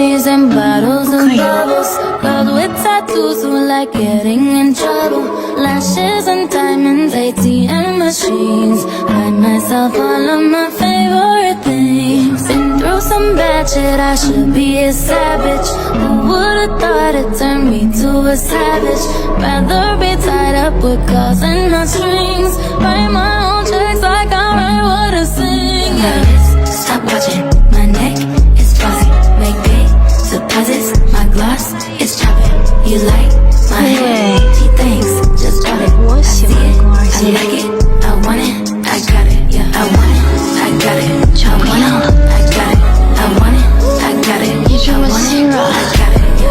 Brandies and bottles and bubbles. Girls with tattoos who like getting in trouble. Lashes and diamonds, ATM machines. Buy myself all of my favorite things. Been through some bad shit, I should be a savage. Who would've thought it turned me to a savage? Rather be tied up with calls and not strings. Write my own checks like I write what I sing. Yeah. Stop watching, my neck is fuzzy. Make big deposits, my gloss is chopping. You like my hair? She thinks, just got it. I see it, I like it, I want it, I got it. Yeah, I want it, I got it. I want it, I got it. I want it, I got it. 你这么心软，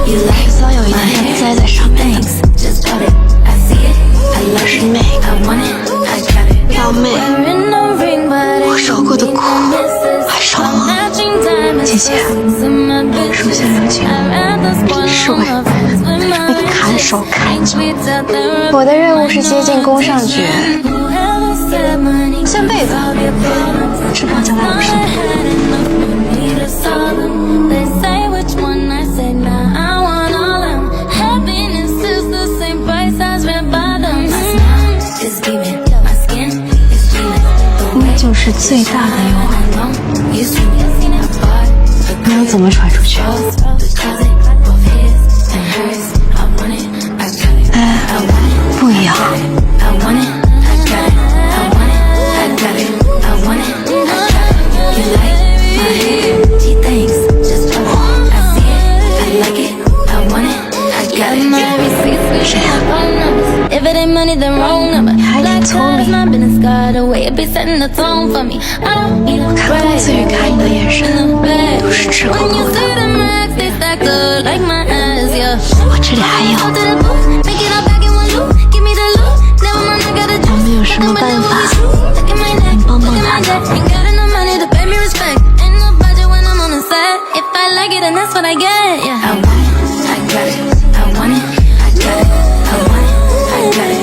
迟早有一天要栽在上面的。 Just got it, I see it, I love it, I want it, I got it. 表妹，我受过的苦还少吗？姐姐，手下留情，是为被看守看着。我的任务是接近宫上爵，下辈子翅膀将在我身边。 你就是最大的诱惑，你要怎么传出去？不一样。谁呀？ 你还挺聪明。我看公子宇看你的眼神都是直勾勾的。我这里还有，有没有什么办法能帮帮他们？ I want it, I got it, I want it, I got it, I want it, I got it.